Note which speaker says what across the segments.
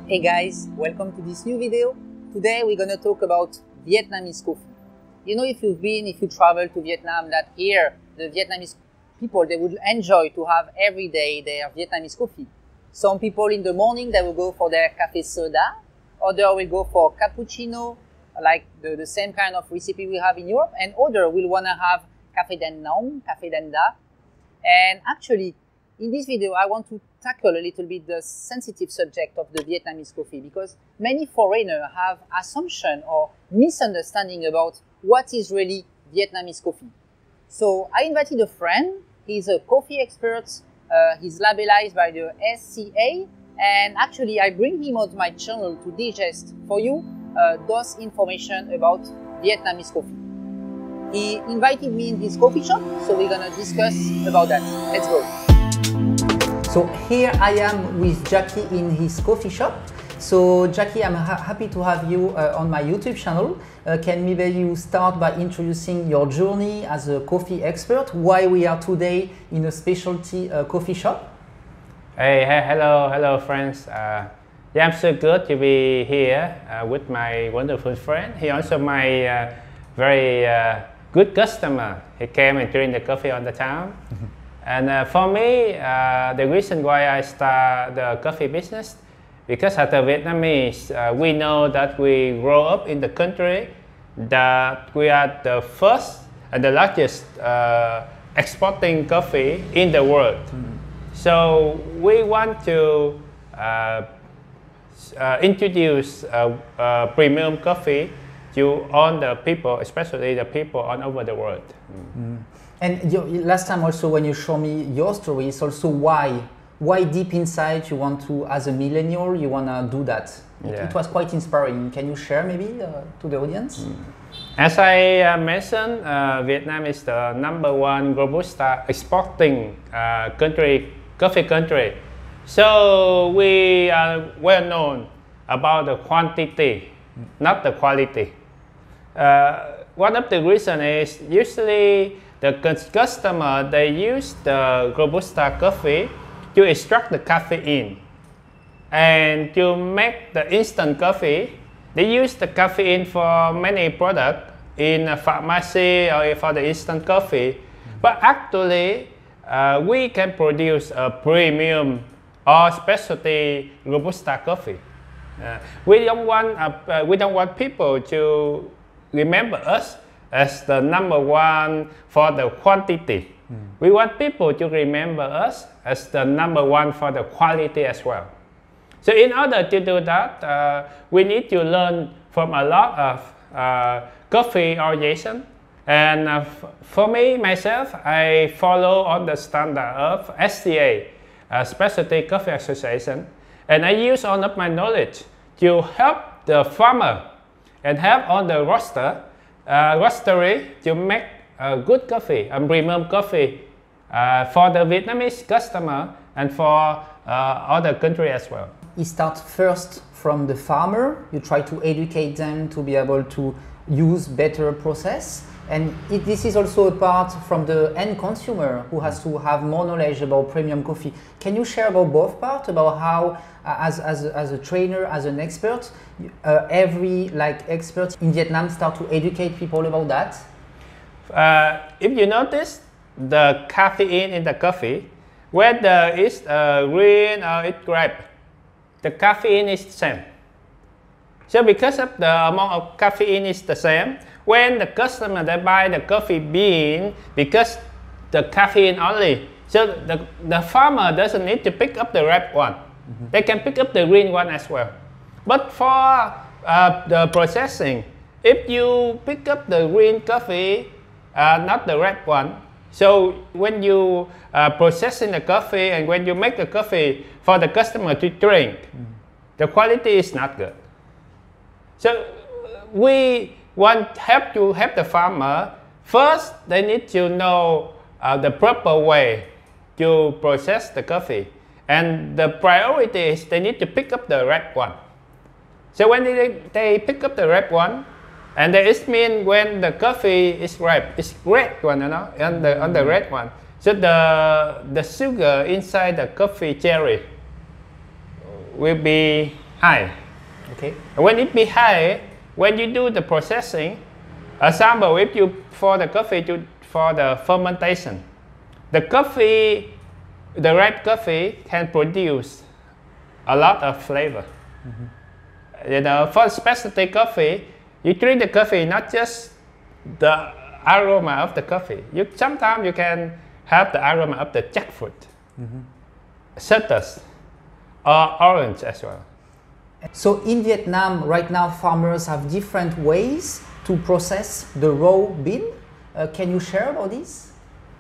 Speaker 1: Hey guys, welcome to this new video. Today we're gonna talk about Vietnamese coffee. You know, if you travel to Vietnam, that here the Vietnamese people, they would enjoy to have every day their Vietnamese coffee. Some people in the morning, they will go for their cafe soda, other will go for cappuccino, like the same kind of recipe we have in Europe, and other will wanna have café den nong, café den da. And actually, in this video, I want to tackle a little bit the sensitive subject of the Vietnamese coffee, because many foreigners have assumption or misunderstanding about what is really Vietnamese coffee. So I invited a friend. He's a coffee expert. He's labelized by the SCA, and actually I bring him on my channel to digest for you those information about Vietnamese coffee. He invited me in his coffee shop, so we're gonna discuss about that. Let's go. So here I am with Jackie in his coffee shop. So Jackie, I'm happy to have you on my YouTube channel. Can maybe you start by introducing your journey as a coffee expert, why we are today in a specialty coffee shop?
Speaker 2: Hey, hello friends. Yeah, I'm so good to be here with my wonderful friend. He also my very good customer. He came and drink the coffee on the town. And for me, the reason why I start the coffee business, because as a Vietnamese, we know that we grow up in the country that we are the first and the largest exporting coffee in the world. So we want to introduce premium coffee to all the people, especially the people all over the world.
Speaker 1: And last time also when you show me your story, it's also why deep inside you want to, as a millennial, you want to do that. It was quite inspiring. Can you share maybe to the audience?
Speaker 2: As I mentioned, Vietnam is the #1 Robusta exporting coffee country. So we are well known about the quantity, not the quality. One of the reasons is usually the customer, they use the Robusta coffee to extract the caffeine. And to make the instant coffee, they use the caffeine for many products in a pharmacy or for the instant coffee. But actually, we can produce a premium or specialty Robusta coffee. We don't want people to remember us as the #1 for the quantity. We want people to remember us as the #1 for the quality as well. So in order to do that, we need to learn from a lot of coffee orientation. And for me, myself, I follow on the standard of SCA, Specialty Coffee Association. And I use all of my knowledge to help the farmer and help on the roastery to make good coffee and premium coffee for the Vietnamese customer and for other countries as well.
Speaker 1: You start first from the farmer. You try to educate them to be able to use better process. And this is also a part from the end consumer who has to have more knowledge about premium coffee. Can you share about both parts, about how, as a trainer, as an expert, every expert in Vietnam start to educate people about that?
Speaker 2: If you notice the caffeine in the coffee, whether it's green or it's grape, the caffeine is the same. So because of the amount of caffeine is the same, when the customer they buy the coffee bean, because the caffeine only, so the farmer doesn't need to pick up the red one. They can pick up the green one as well. But for the processing, if you pick up the green coffee, not the red one, so when you processing the coffee and when you make the coffee for the customer to drink, the quality is not good. So we want to help the farmer. First, they need to know the proper way to process the coffee. And the priority is they need to pick up the red one. So when they pick up the red one, and it means when the coffee is ripe, it's red one, you know, on the red one. So the sugar inside the coffee cherry will be high.
Speaker 1: Okay.
Speaker 2: When it be high, when you do the processing, example, if you for the coffee for the fermentation, the coffee, the ripe coffee can produce a lot of flavor. You know, for specialty coffee, you drink the coffee not just the aroma of the coffee. Sometimes you can have the aroma of the jackfruit, citrus, or orange as well.
Speaker 1: So in Vietnam right now farmers have different ways to process the raw bean. Can you share about this?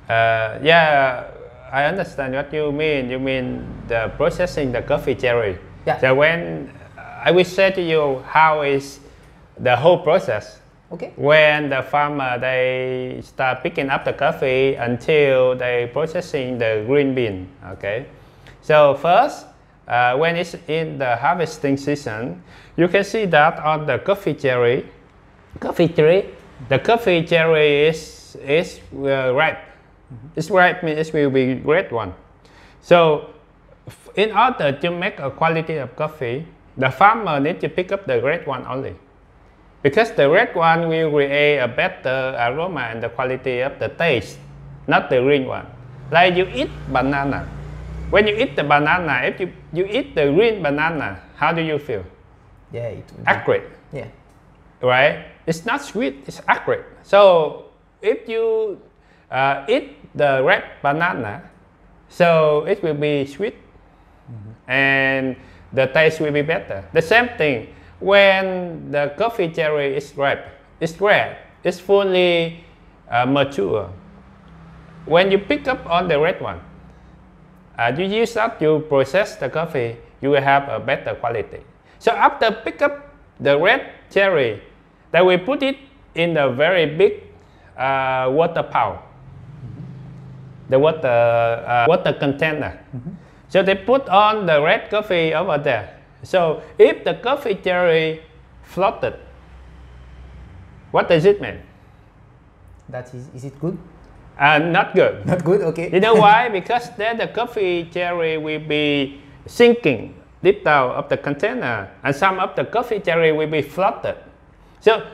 Speaker 2: Yeah, I understand what you mean. You mean the processing the coffee cherry.
Speaker 1: Yeah.
Speaker 2: So when I will say to you how is the whole process.
Speaker 1: Okay.
Speaker 2: When the farmer they start picking up the coffee until they processing the green bean. Okay. So first, when it's in the harvesting season, you can see that on the coffee tree, the coffee cherry is ripe. It's ripe means it will be great one. So in order to make a quality of coffee, the farmer needs to pick up the red one only. Because the red one will create a better aroma and the quality of the taste, not the green one. Like you eat banana. When you eat the banana, if you eat the green banana, how do you feel?
Speaker 1: Yeah,
Speaker 2: acrid.
Speaker 1: Yeah.
Speaker 2: Right? It's not sweet, it's acrid. So if you eat the red banana, so it will be sweet and the taste will be better. The same thing when the coffee cherry is ripe, it's red, it's fully mature. When you pick up on the red one, you use that to process the coffee, you will have a better quality. So after pick up the red cherry, they will put it in a very big water pot, the water container. So they put on the red coffee over there. So if the coffee cherry floated, what does it mean?
Speaker 1: That is it good?
Speaker 2: Not good.
Speaker 1: Not good, okay.
Speaker 2: You know why? Because then the coffee cherry will be sinking deep down of the container, and some of the coffee cherry will be floated. So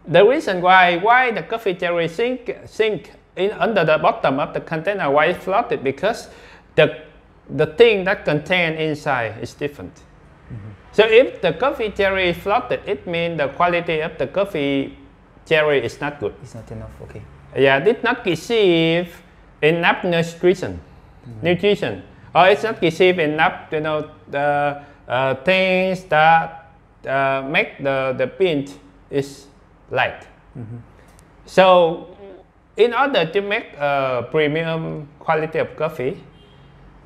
Speaker 2: the reason why the coffee cherry sink in under the bottom of the container, why it floated, because the thing that contained inside is different. So if the coffee cherry is floated, it means the quality of the coffee cherry is not good.
Speaker 1: It's not enough, okay.
Speaker 2: Yeah, did not receive enough nutrition, or it's not receive enough, you know, the things that make the bean is light. So in order to make a premium quality of coffee,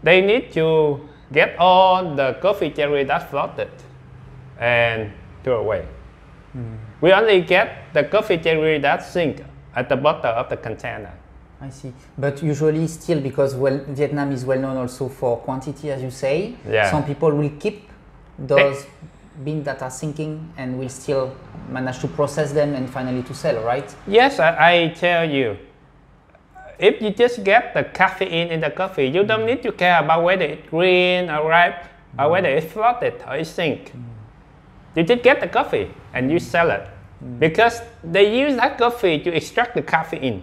Speaker 2: they need to get all the coffee cherry that floated and throw away. We only get the coffee cherry that sink at the bottom of the container.
Speaker 1: I see. But usually still, because Vietnam is well known also for quantity, as you say, some people will keep those beans that are sinking and will still manage to process them and finally to sell, right?
Speaker 2: Yes, I tell you. If you just get the caffeine in the coffee, you don't need to care about whether it's green or ripe or whether it's floated or it's sink. You just get the coffee and you sell it. Because they use that coffee to extract the caffeine.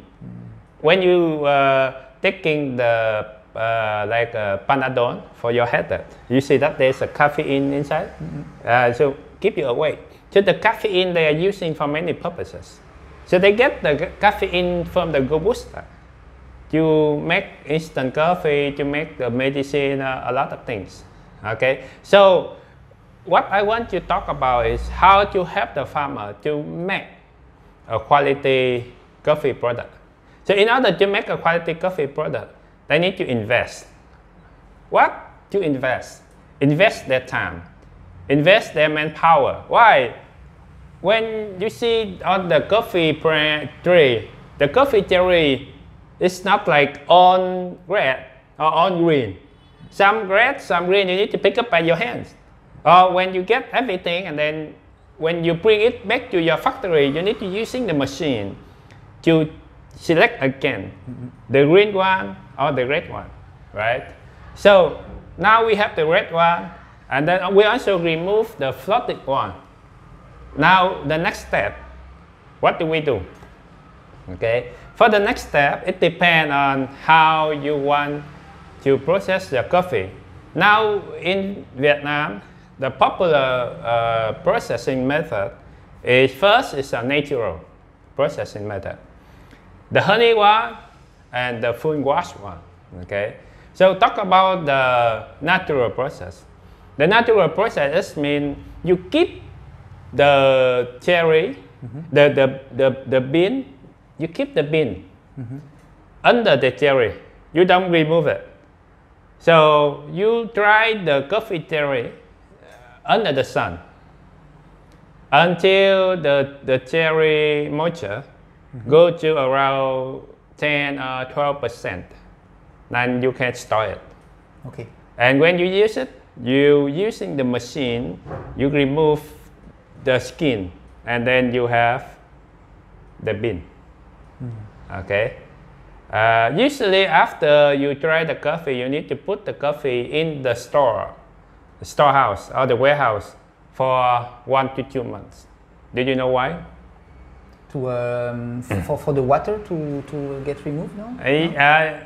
Speaker 2: When you taking the like Panadol for your headache, you see that there's a caffeine inside, so keep you awake. So the caffeine they are using for many purposes. So they get the caffeine from the Robusta to make instant coffee, to make the medicine, a lot of things. Okay, so what I want to talk about is how to help the farmer to make a quality coffee product. So in order to make a quality coffee product, they need to invest. What to invest? Invest their time, invest their manpower. Why? When you see on the coffee tree, the coffee cherry is not like on red or on green. Some red, some green, you need to pick up by your hands. Or when you get everything and then when you bring it back to your factory, you need to using the machine to select again the green one or the red one, right? So now we have the red one And then we also remove the floating one. Now the next step, what do we do? Okay, for the next step, it depends on how you want to process the coffee. Now in Vietnam, the popular processing method is first is a natural processing method, the honey one and the full wash one. Okay, so talk about the natural process. The natural process means you keep the cherry, the bean. You keep the bean under the cherry. You don't remove it. So you dry the coffee cherry under the sun until the cherry moisture go to around 10 or 12%. Then you can store it.
Speaker 1: Okay.
Speaker 2: And when you use it, you using the machine, you remove the skin, and then you have the bean. Okay. Usually after you dry the coffee, you need to put the coffee in the storehouse or the warehouse for 1 to 2 months. Did you know why?
Speaker 1: To for the water to get removed, no?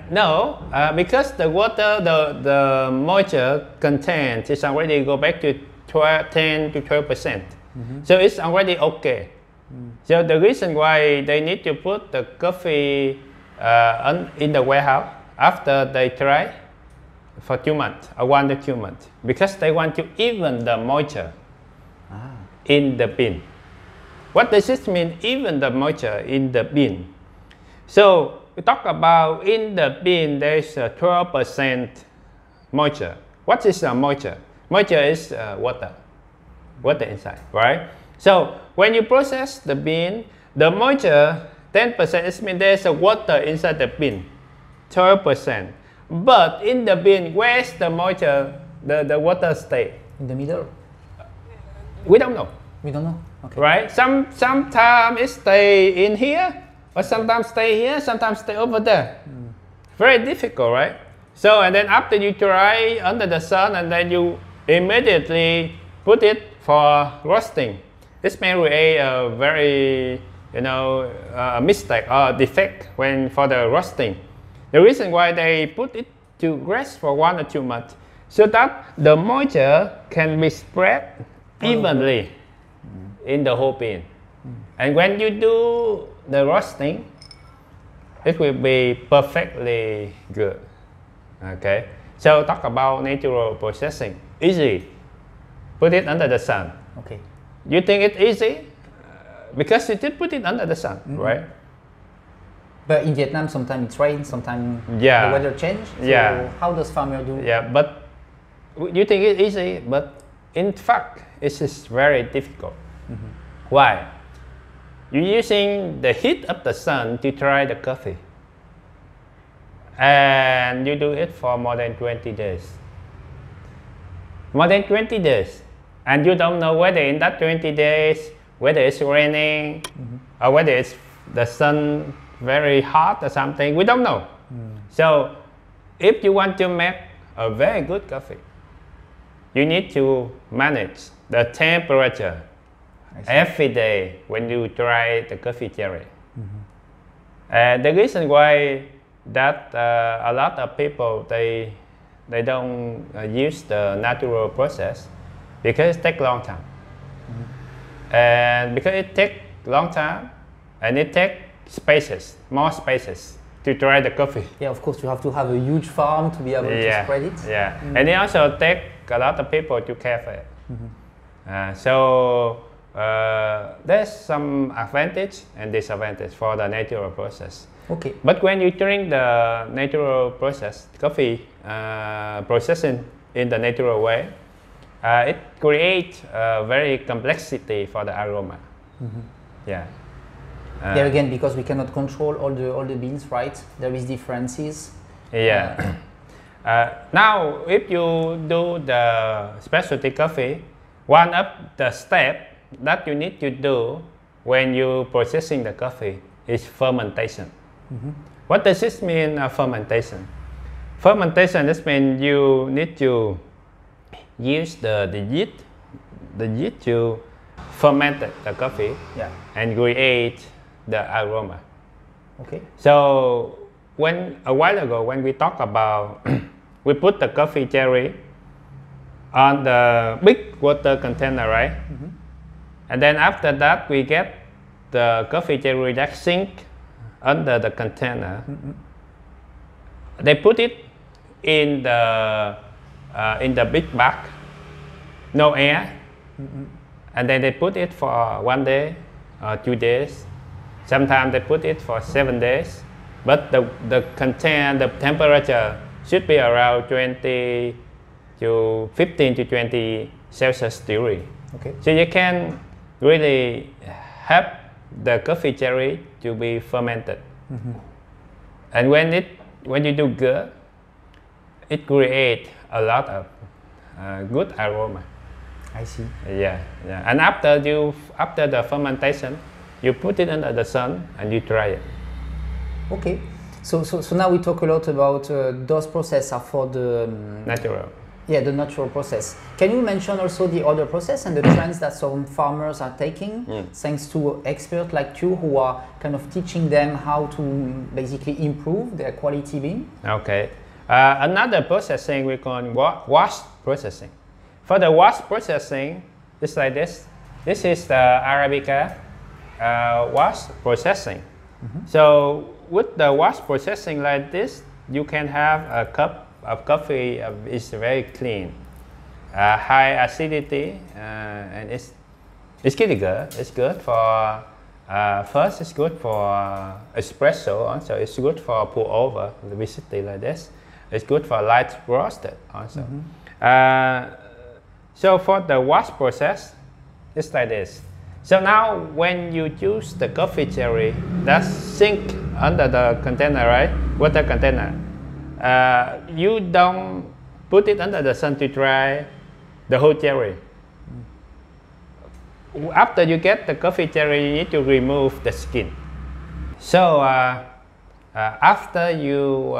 Speaker 2: No, because the water, the moisture content is already go back to 10 to 12%. So it's already okay. So the reason why they need to put the coffee in the warehouse after they dry for 2 months or 1 to 2 months, because they want to even the moisture in the bean. What does this mean, even the moisture in the bean? So we talk about in the bean there is 12% moisture. What is moisture? Moisture is water inside, right? So when you process the bean, the moisture 10%, it means there's a water inside the bean, 12%. But in the bean, where's the moisture, the water stay?
Speaker 1: In the middle?
Speaker 2: We don't know.
Speaker 1: We don't know. Okay.
Speaker 2: Right? Sometimes it stay in here, or sometimes stay here, sometimes stay over there. Very difficult, right? So, and then after you dry under the sun, and then you immediately put it for roasting. This may create a very, mistake or defect for the roasting. The reason why they put it to rest for 1 or 2 months, so that the moisture can be spread evenly in the whole bean. And when you do the roasting, it will be perfectly good. Okay, so talk about natural processing. Easy. Put it under the sun.
Speaker 1: Okay.
Speaker 2: You think it's easy? Because you did put it under the sun, right?
Speaker 1: But in Vietnam, sometimes it rains, sometimes the weather changes. So how does farmer do?
Speaker 2: Yeah, but you think it's easy, but in fact, it is very difficult. Why? You're using the heat of the sun to dry the coffee. And you do it for more than 20 days. More than 20 days. And you don't know whether in that 20 days, whether it's raining or whether it's the sun very hot or something. We don't know. So if you want to make a very good coffee, you need to manage the temperature every day when you dry the coffee cherry. The reason why that a lot of people they don't use the natural process, because it takes long time. And because it takes long time and it takes more spaces to dry the coffee.
Speaker 1: Yeah, of course, you have to have a huge farm to be able to spread it.
Speaker 2: Yeah, and it also takes a lot of people to care for it. So there's some advantage and disadvantage for the natural process.
Speaker 1: Okay.
Speaker 2: But when you drink the natural process, coffee processing in the natural way, it creates very complexity for the aroma. Yeah.
Speaker 1: There again, because we cannot control all the beans, right? There is differences.
Speaker 2: Yeah. Now, if you do the specialty coffee, one of the steps that you need to do when you processing the coffee is fermentation. What does this mean, fermentation? Fermentation, this means you need to use the yeast to ferment the coffee and create the aroma.
Speaker 1: Okay.
Speaker 2: So a while ago when we talk about we put the coffee cherry on the big water container, right? And then after that we get the coffee cherry that sink under the container. They put it in the big bag, no air, and then they put it for 1 day or 2 days. Sometimes they put it for 7 days, but the temperature should be around 20 to 15 to 20 Celsius degree.
Speaker 1: Okay.
Speaker 2: So you can really help the coffee cherry to be fermented. And when you do good, it creates a lot of good aroma.
Speaker 1: I see.
Speaker 2: Yeah. And after the fermentation, you put it under the sun and you dry it.
Speaker 1: Okay. So now we talk a lot about those processes are for the
Speaker 2: natural.
Speaker 1: Yeah, the natural process. Can you mention also the other process and the trends that some farmers are taking, thanks to experts like you who are kind of teaching them how to basically improve their quality bean?
Speaker 2: Okay. Another processing we call wash processing. For the wash processing, it's like this. This is the Arabica wash processing. So with the wash processing like this, you can have a cup of coffee is very clean, high acidity, and it's really good. It's good for first. It's good for espresso. Also, it's good for pour over the recipe like this. It's good for light roasted also. So for the wash process, it's like this. So now when you use the coffee cherry that's sink under the container, right? Water container. You don't put it under the sun to dry the whole cherry. After you get the coffee cherry, you need to remove the skin. So after you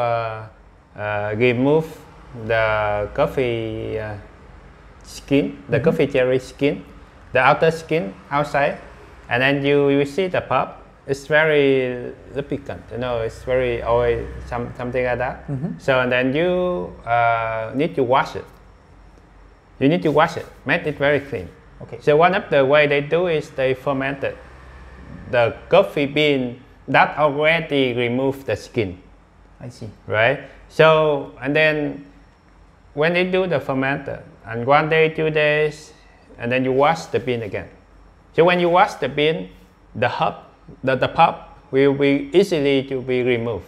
Speaker 2: remove the coffee skin, the coffee cherry skin, the outer skin outside, and then you see the pulp. It's very lubricant, it's very oily, something like that. So and then you need to wash it. You need to wash it, make it very clean.
Speaker 1: Okay.
Speaker 2: So one of the way they do is they fermented the coffee bean that already removed the skin.
Speaker 1: I see.
Speaker 2: Right. So and then when they do the fermenter, and 1 day, 2 days, and then you wash the bean again. So when you wash the bean, the pulp will be easily to be removed,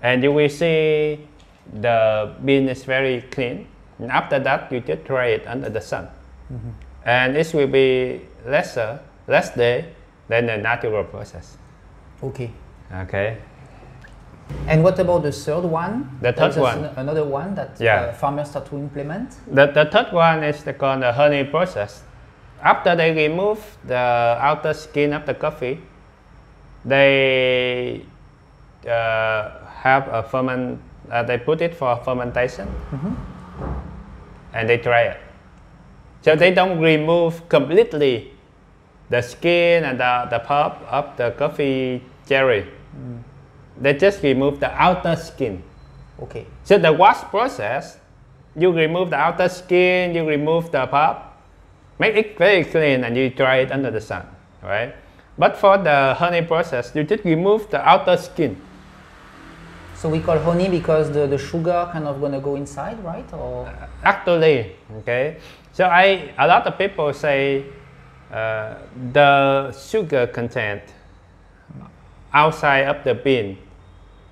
Speaker 2: and you will see the bean is very clean. And after that, you just dry it under the sun, and it will be less day than the natural process.
Speaker 1: Okay.
Speaker 2: Okay.
Speaker 1: And what about the third one?
Speaker 2: The third one.
Speaker 1: Another one that farmers start to implement?
Speaker 2: The third one is called the honey process. After they remove the outer skin of the coffee, they have a they put it for fermentation, and they dry it. So they don't remove completely the skin and the pulp of the coffee cherry. They just remove the outer skin.
Speaker 1: Okay.
Speaker 2: So the wash process, you remove the outer skin, you remove the pulp, make it very clean, and you dry it under the sun, right? But for the honey process, you just remove the outer skin.
Speaker 1: So we call honey because the sugar kind of gonna go inside, right? Or
Speaker 2: actually, okay. So a lot of people say the sugar content outside of the bean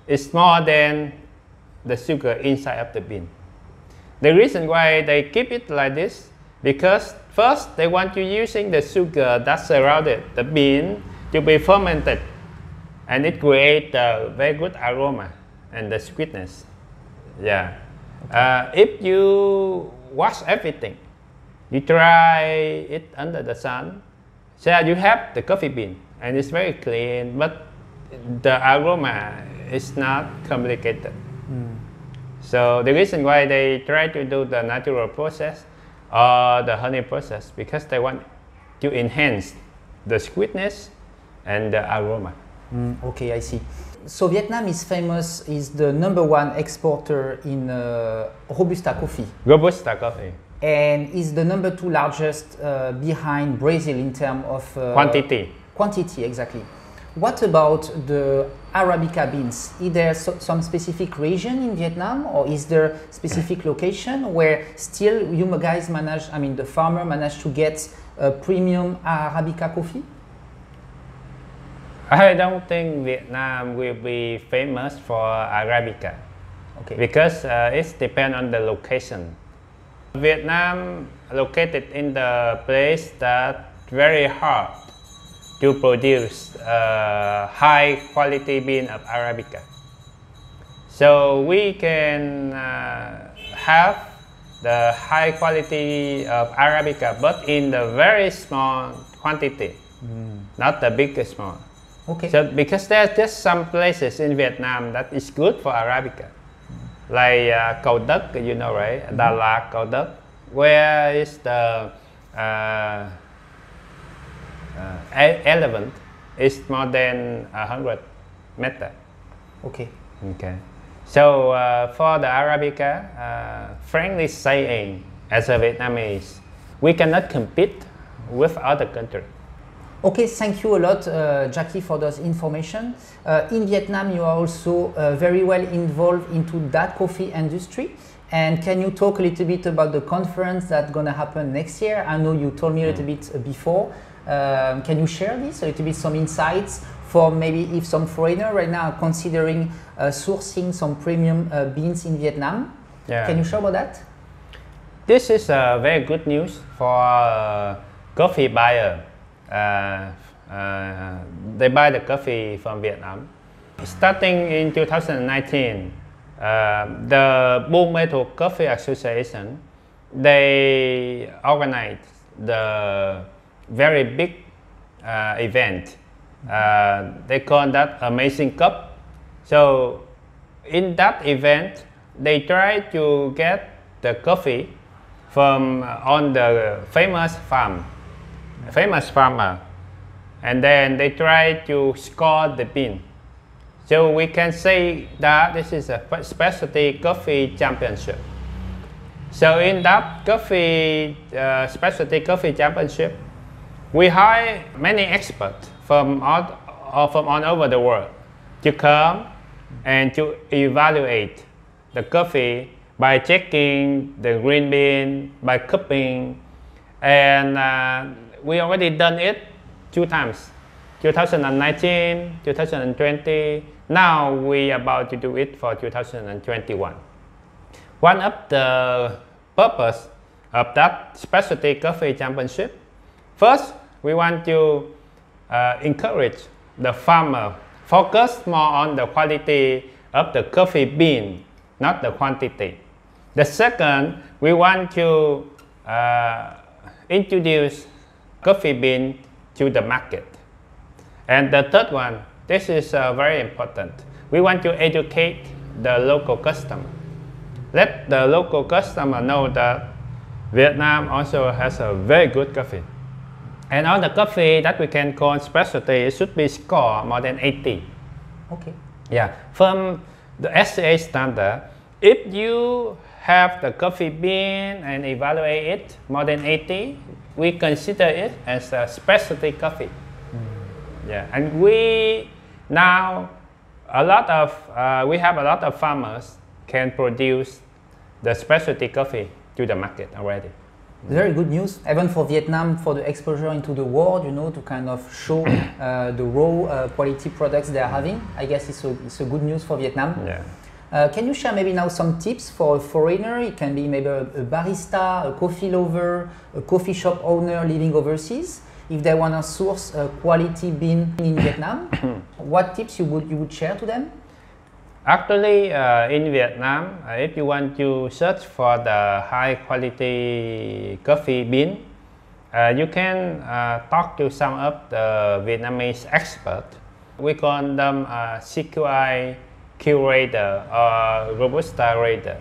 Speaker 2: is more than the sugar inside of the bean. The reason why they keep it like this, because first they want you using the sugar that surrounded the bean to be fermented, and it creates a very good aroma and the sweetness. Yeah. If you wash everything, you dry it under the sun, so you have the coffee bean and it's very clean, but the aroma is not complicated. So the reason why they try to do the natural process, or the honey process because they want to enhance the sweetness and the aroma.
Speaker 1: Okay, I see. So Vietnam is famous, is the #1 exporter in Robusta coffee.
Speaker 2: Robusta coffee.
Speaker 1: And is the #2 largest behind Brazil in terms of
Speaker 2: Quantity.
Speaker 1: Quantity, exactly. What about the Arabica beans? Is there some specific region in Vietnam, or is there specific location where still you guys manage, I mean the farmer managed to get premium Arabica coffee?
Speaker 2: I don't think Vietnam will be famous for Arabica.
Speaker 1: Okay.
Speaker 2: Because it depends on the location. Vietnam located in the place that very hard to produce high quality bean of Arabica. So we can have the high quality of Arabica, but in the very small quantity, not the biggest one.
Speaker 1: Okay.
Speaker 2: So because there's just some places in Vietnam that is good for Arabica, like Cầu Đất, you know, right? Đà Lạt, Cầu Đất, where is the elephant is more than 100 meters.
Speaker 1: Okay.
Speaker 2: Okay. So for the Arabica, frankly saying, as a Vietnamese, we cannot compete with other countries.
Speaker 1: Okay, thank you a lot, Jackie, for this information. In Vietnam, you are also very well involved into that coffee industry. And can you talk a little bit about the conference that's going to happen next year? I know you told me a little bit before. Can you share this, a little bit, some insights for maybe if some foreigner right now are considering sourcing some premium beans in Vietnam?
Speaker 2: Yeah.
Speaker 1: Can you share about that?
Speaker 2: This is very good news for coffee buyer. They buy the coffee from Vietnam. Starting in 2019, the Buôn Mê Thuột Coffee Association, they organized the very big event. They call that Amazing Cup. So in that event, they try to get the coffee from on the famous farmer, and then they try to score the bean. So we can say that this is a specialty coffee championship. So in that specialty coffee championship, we hire many experts from all over the world to come and to evaluate the coffee by checking the green bean, by cupping, and we already done it 2 times, 2019, 2020. Now we about to do it for 2021. One of the purpose of that specialty coffee championship, first we want to encourage the farmer focus more on the quality of the coffee bean, not the quantity. The second, we want to introduce coffee bean to the market. And the third one, this is very important. We want to educate the local customer. Let the local customer know that Vietnam also has a very good coffee. And all the coffee that we can call specialty, it should be scored more than 80.
Speaker 1: Okay.
Speaker 2: Yeah, from the SCA standard, if you have the coffee bean and evaluate it more than 80, we consider it as a specialty coffee. Yeah, and we now we have a lot of farmers can produce the specialty coffee to the market already.
Speaker 1: Very good news, even for Vietnam, for the exposure into the world, you know, to kind of show the raw quality products they are having. I guess it's a good news for Vietnam.
Speaker 2: Yeah.
Speaker 1: Can you share maybe now some tips for a foreigner? It can be maybe a barista, a coffee lover, a coffee shop owner living overseas. If they want to source a quality bean in Vietnam, what tips you would share to them?
Speaker 2: Actually, in Vietnam, if you want to search for the high quality coffee bean, you can talk to some of the Vietnamese experts. We call them CQI Q Rater or Robusta Rater.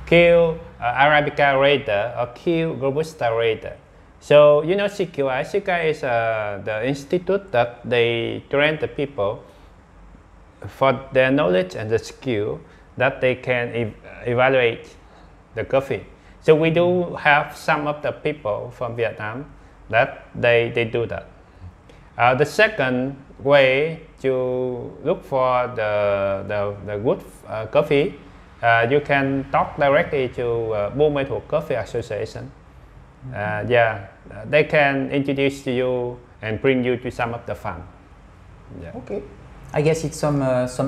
Speaker 2: Q Arabica Raider or Q Robusta Raider. So you know CQI. CQI is the institute that they train the people for their knowledge and the skill that they can evaluate the coffee. So we do have some of the people from Vietnam that they do that. The second way to look for the good coffee, you can talk directly to Buôn Ma Thuột Coffee Association. Yeah, they can introduce to you and bring you to some of the farm. Yeah.
Speaker 1: Okay. I guess it's some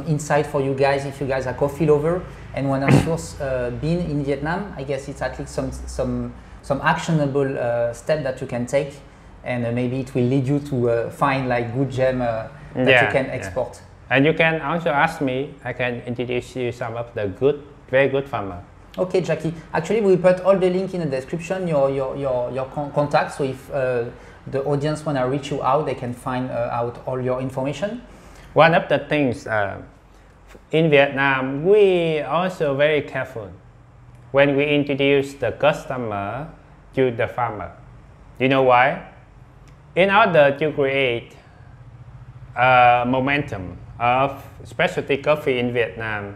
Speaker 1: insight for you guys if you guys are coffee lover and want to source bean in Vietnam. I guess it's at least some actionable step that you can take, and maybe it will lead you to find like good gem that you can export.
Speaker 2: Yeah. And you can also ask me. I can introduce you some of the very good farmer.
Speaker 1: Okay, Jackie. Actually, we put all the link in the description, your contact. So if the audience want to reach you out, they can find out all your information.
Speaker 2: One of the things in Vietnam, we also very careful when we introduce the customer to the farmer. You know why? In order to create momentum of specialty coffee in Vietnam,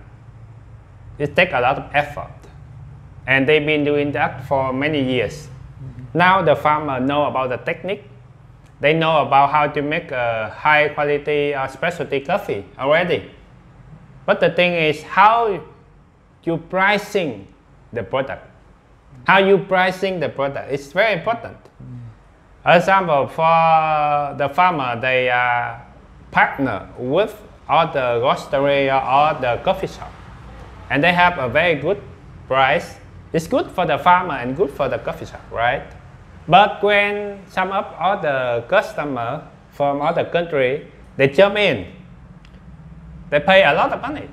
Speaker 2: it takes a lot of effort. And they've been doing that for many years. Now the farmer know about the technique. They know about how to make a high quality specialty coffee already. But the thing is how you pricing the product. How you pricing the product is very important. Example, for the farmer, they partner with all the roastery or the coffee shop. And they have a very good price. It's good for the farmer and good for the coffee shop, right? But when some of other customers from other country, they jump in, they pay a lot of money,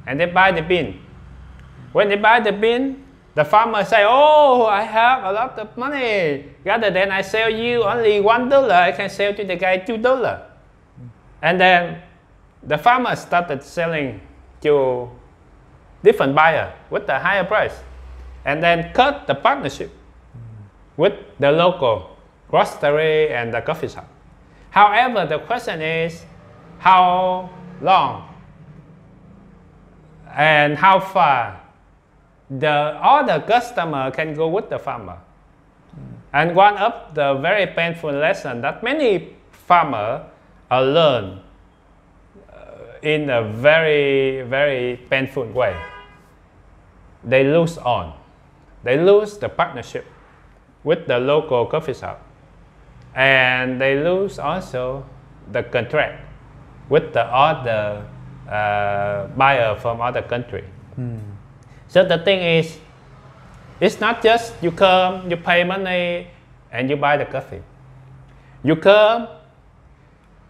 Speaker 2: and they buy the bean. When they buy the bean, the farmer say, "Oh, I have a lot of money. Rather than I sell you only $1, I can sell to the guy $2." And then the farmer started selling to different buyer with a higher price, and then cut the partnership with the local roastery and the coffee shop. However, the question is how long and how far the other customer can go with the farmer. And one of the very painful lessons that many farmers learn in a very, very painful way. They lose the partnership with the local coffee shop, and they lose also the contract with the other buyer from other country. So the thing is, it's not just you come, you pay money, and you buy the coffee. You come,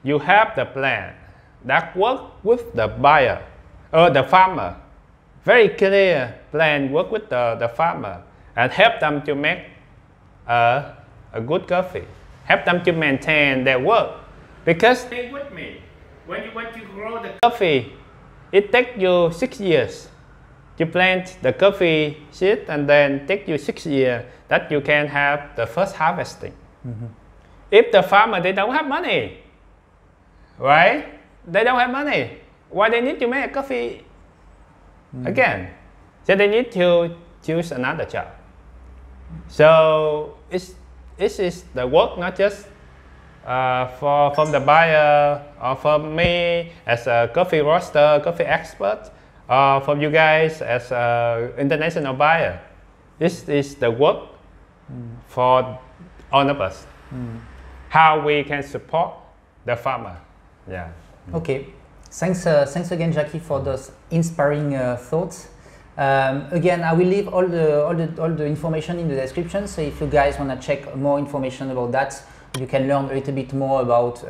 Speaker 2: you have the plan that work with the buyer or the farmer. Very clear plan, work with the farmer and help them to make a good coffee. Help them to maintain their work. Because stay with me, when you want to grow the coffee, it takes you 6 years. You plant the coffee seed and then take you 6 years that you can have the first harvesting. If the farmer, they don't have money, right? They don't have money. Why they need to make a coffee again? So they need to choose another job. So this is the work not just from the buyer or from me as a coffee roaster, coffee expert, or from you guys as an international buyer. This is the work for all of us. How we can support the farmer. Yeah.
Speaker 1: Okay. Thanks again, Jackie, for those inspiring thoughts. Again, I will leave all the information in the description. So if you guys want to check more information about that, you can learn a little bit more about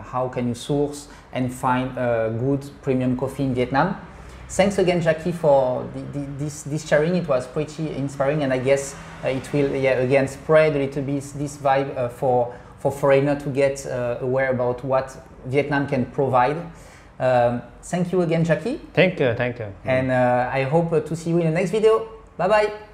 Speaker 1: how can you source and find good premium coffee in Vietnam. Thanks again, Jackie, for this sharing. It was pretty inspiring, and I guess it will again spread a little bit this vibe for foreigner to get aware about what Vietnam can provide. Thank you again, Jackie.
Speaker 2: Thank you, thank you.
Speaker 1: And I hope to see you in the next video. Bye bye.